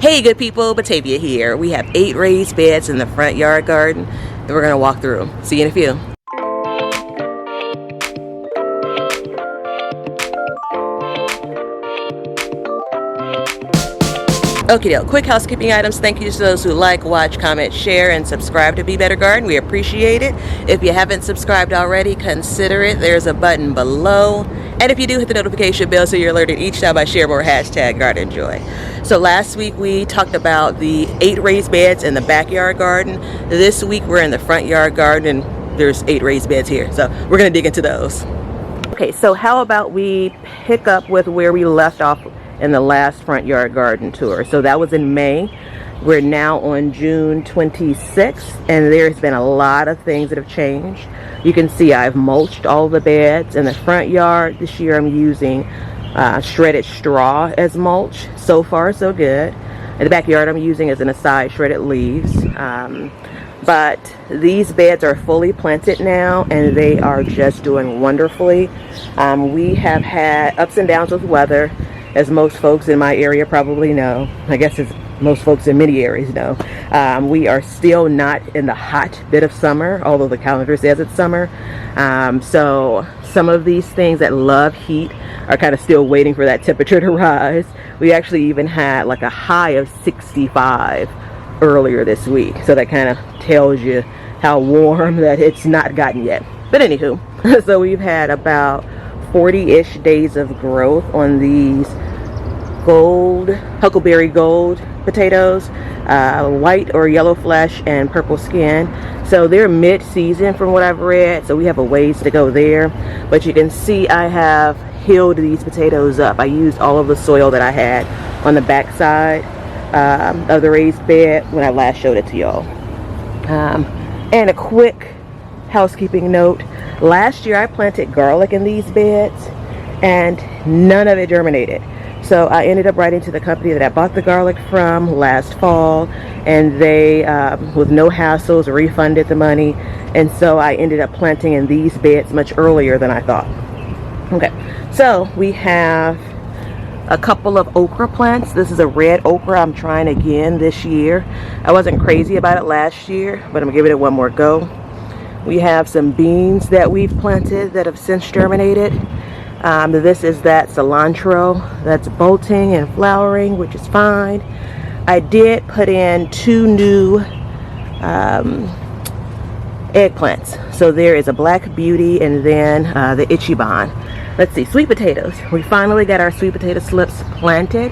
Hey good people, Batavia here. We have 8 raised beds in the front yard garden and we're going to walk through them. See you in a few. Okay, quick housekeeping items. Thank you to those who like, watch, comment, share, and subscribe to Be Better Garden. We appreciate it. If you haven't subscribed already, consider it. There's a button below. And if you do, hit the notification bell so you're alerted each time I share more #GardenJoy. So last week we talked about the 8 raised beds in the backyard garden. This week we're in the front yard garden and there's 8 raised beds here. So we're going to dig into those. Okay, so how about we pick up with where we left off in the last front yard garden tour. So that was in May. We're now on June 26th and there's been a lot of things that have changed. You can see I've mulched all the beds in the front yard. This year I'm using shredded straw as mulch. So far so good. In the backyard I'm using, as an aside, shredded leaves. But these beds are fully planted now and they are just doing wonderfully. We have had ups and downs with weather, as most folks in my area probably know. I guess as most folks in many areas know. We are still not in the hot bit of summer, although the calendar says it's summer. So some of these things that love heat are kind of still waiting for that temperature to rise. We actually even had like a high of 65 earlier this week. So that kind of tells you how warm that it's not gotten yet. But anywho, so we've had about 40-ish days of growth on these Huckleberry Gold potatoes, white or yellow flesh and purple skin. So they're mid-season from what I've read, so we have a ways to go there. But you can see I have healed these potatoes up. I used all of the soil that I had on the back side of the raised bed when I last showed it to y'all. And a quick housekeeping note. Last year I planted garlic in these beds and none of it germinated. So I ended up writing to the company that I bought the garlic from last fall, and they, with no hassles, refunded the money. And so I ended up planting in these beds much earlier than I thought. Okay, so we have a couple of okra plants. This is a red okra I'm trying again this year. I wasn't crazy about it last year, but I'm gonna give it one more go. We have some beans that we've planted that have since germinated. This is that cilantro that's bolting and flowering, which is fine. I did put in 2 new eggplants. So there is a Black Beauty and then the Ichiban. Let's see, sweet potatoes. We finally got our sweet potato slips planted.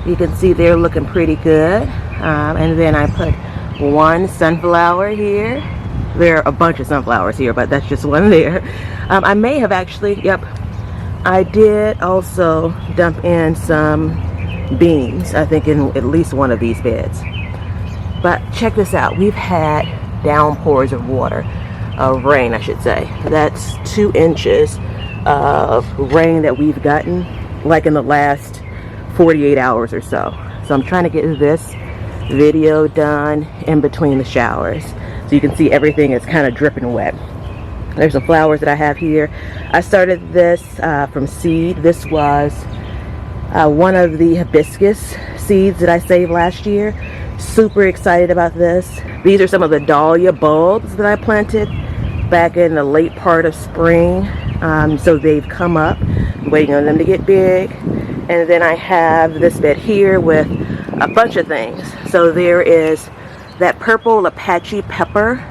You can see they're looking pretty good. And then I put 1 sunflower here. There are a bunch of sunflowers here, but that's just one there. I may have actually, yep, I did also dump in some beans, I think in at least one of these beds. But check this out, we've had downpours of water, of rain I should say. That's 2 inches of rain that we've gotten like in the last 48 hours or so. So I'm trying to get this video done in between the showers. So you can see everything is kind of dripping wet. There's some flowers that I have here. I started this from seed. This was one of the hibiscus seeds that I saved last year. Super excited about this. These are some of the dahlia bulbs that I planted back in the late part of spring. So they've come up. I'm waiting on them to get big. And then I have this bed here with a bunch of things. So there is that purple Apache pepper.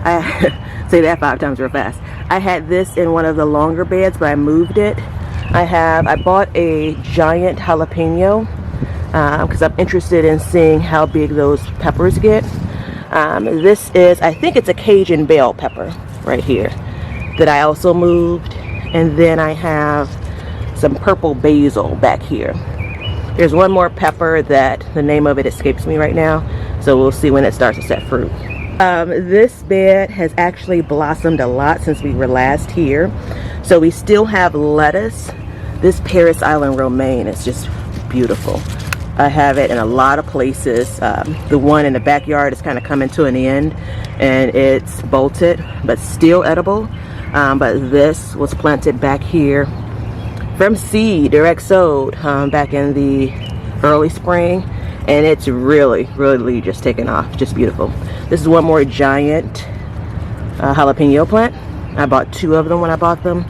I say that 5 times real fast. I had this in one of the longer beds, but I moved it. I bought a giant jalapeno because I'm interested in seeing how big those peppers get. This is, I think it's a Cajun bell pepper right here that I also moved. And then I have some purple basil back here. There's one more pepper that the name of it escapes me right now, so we'll see when it starts to set fruit. This bed has actually blossomed a lot since we were last here. So we still have lettuce. This Paris Island romaine is just beautiful. I have it in a lot of places. The one in the backyard is kind of coming to an end and it's bolted, but still edible. But this was planted back here from seed, direct sowed, back in the early spring. and it's really just taken off. Just beautiful. This is one more giant jalapeno plant. I bought 2 of them when I bought them.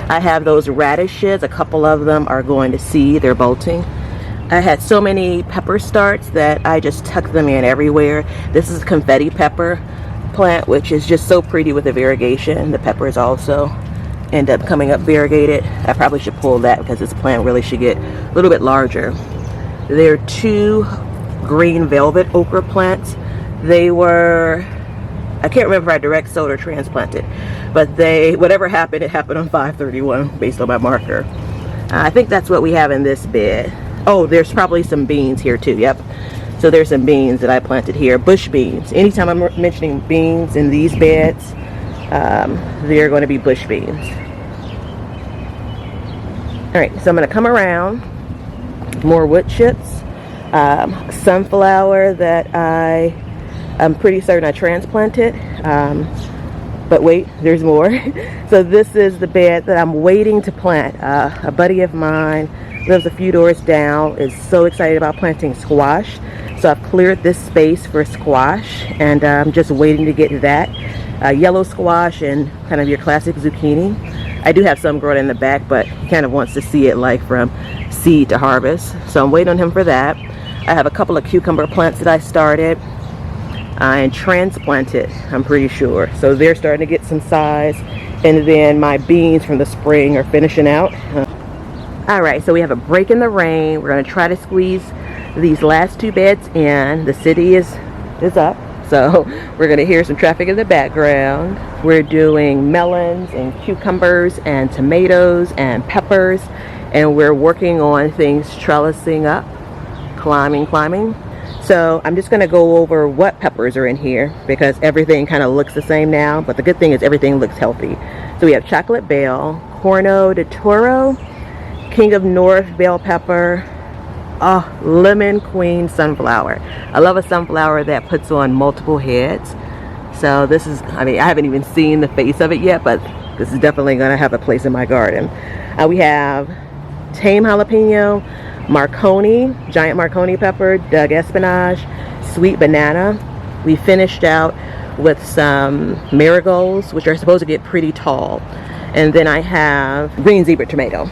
I have those radishes. A couple of them are going to seed. They're bolting. I had so many pepper starts that I just tucked them in everywhere. This is confetti pepper plant, which is just so pretty with the variegation. The peppers also end up coming up variegated. I probably should pull that because this plant really should get a little bit larger. There are 2 green velvet okra plants. They were, I can't remember if I direct sowed or transplanted, but whatever happened, it happened on 5/31 based on my marker. I think that's what we have in this bed. Oh, there's probably some beans here too. Yep. So there's some beans that I planted here. Bush beans. Anytime I'm mentioning beans in these beds, they're going to be bush beans. All right, so I'm going to come around. More wood chips. Sunflower that I'm pretty certain I transplanted. But wait, there's more. So this is the bed that I'm waiting to plant. A buddy of mine lives a few doors down, is so excited about planting squash. So I've cleared this space for squash, and I'm just waiting to get that. Yellow squash and kind of your classic zucchini. I do have some growing in the back, but he kind of wants to see it like from seed to harvest. So I'm waiting on him for that. I have a couple of cucumber plants that I started and transplanted, I'm pretty sure. So they're starting to get some size. And then my beans from the spring are finishing out. All right, so we have a break in the rain. We're going to try to squeeze these last 2 beds in. The city is up, so we're going to hear some traffic in the background. We're doing melons and cucumbers and tomatoes and peppers, and we're working on things trellising up, climbing. So I'm just going to go over what peppers are in here because everything kind of looks the same now, but the good thing is everything looks healthy. So we have chocolate bell, corno de toro, King of North bell pepper, lemon queen sunflower. I love a sunflower that puts on multiple heads. So this is, I mean, I haven't even seen the face of it yet, but this is definitely going to have a place in my garden. We have tame jalapeno, Marconi, giant Marconi pepper, Doug espinage, sweet banana. We finished out with some marigolds, which are supposed to get pretty tall. And then I have green zebra tomato.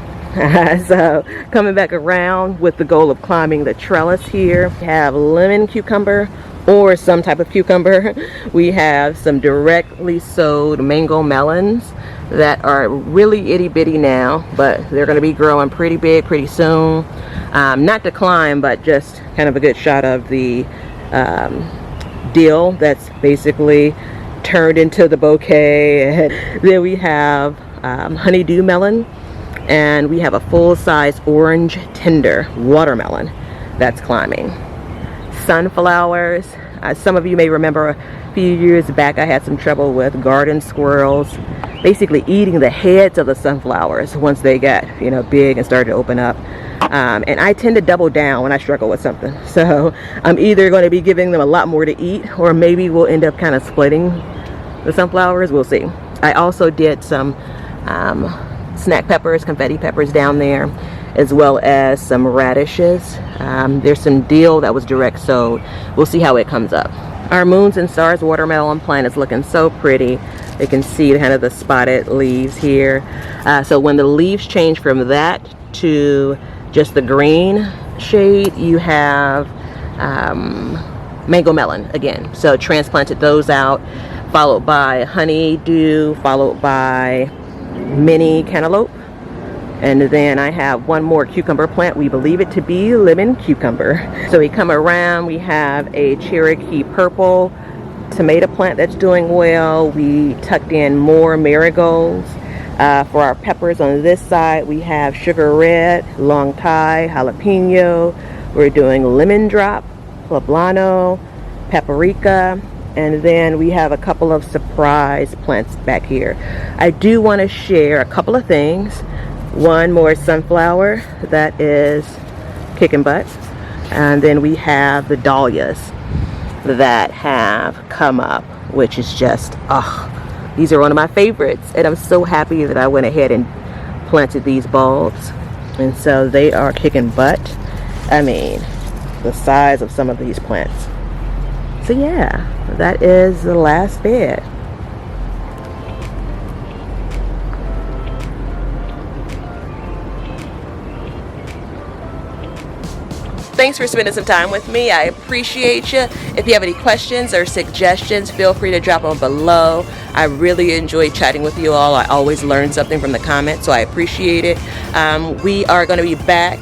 So coming back around with the goal of climbing the trellis here. We have lemon cucumber or some type of cucumber. We have some directly sowed mango melons that are really itty bitty now, but they're going to be growing pretty big pretty soon. Not to climb, but just kind of a good shot of the dill that's basically turned into the bouquet. And then we have honeydew melon, and we have a full-size orange tender watermelon that's climbing. Sunflowers. Some of you may remember a few years back I had some trouble with garden squirrels basically eating the heads of the sunflowers once they got, you know, big and started to open up. And I tend to double down when I struggle with something. So I'm either going to be giving them a lot more to eat, or maybe we'll end up kind of splitting the sunflowers. We'll see. I also did some snack peppers, confetti peppers down there, as well as some radishes. There's some dill that was direct sowed. We'll see how it comes up. Our Moons and Stars watermelon plant is looking so pretty. You can see kind of the spotted leaves here. So when the leaves change from that to just the green shade, you have mango melon again. So transplanted those out, followed by honeydew, followed by mini cantaloupe. And then I have one more cucumber plant. We believe it to be lemon cucumber. So we come around, we have a Cherokee purple tomato plant that's doing well. We tucked in more marigolds. For our peppers on this side, we have sugar red, long Thai, jalapeno. We're doing lemon drop, poblano, paprika, and then we have a couple of surprise plants back here. I do want to share a couple of things. One more sunflower that is kicking butt, and then we have the dahlias that have come up, which is just, these are one of my favorites, and I'm so happy that I went ahead and planted these bulbs. And so they are kicking butt. I mean, the size of some of these plants. So yeah, that is the last bed. Thanks for spending some time with me. I appreciate you. If you have any questions or suggestions, feel free to drop them below. I really enjoy chatting with you all. I always learn something from the comments, so I appreciate it. We are going to be back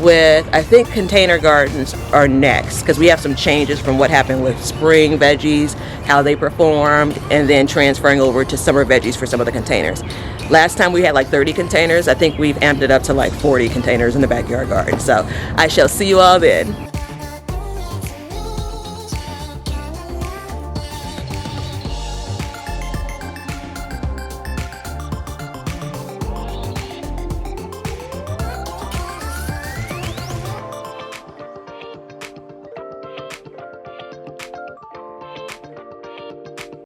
with, I think, container gardens are next, because we have some changes from what happened with spring veggies, how they performed, and then transferring over to summer veggies for some of the containers. Last time we had like 30 containers. I think we've amped it up to like 40 containers in the backyard garden. So I shall see you all then.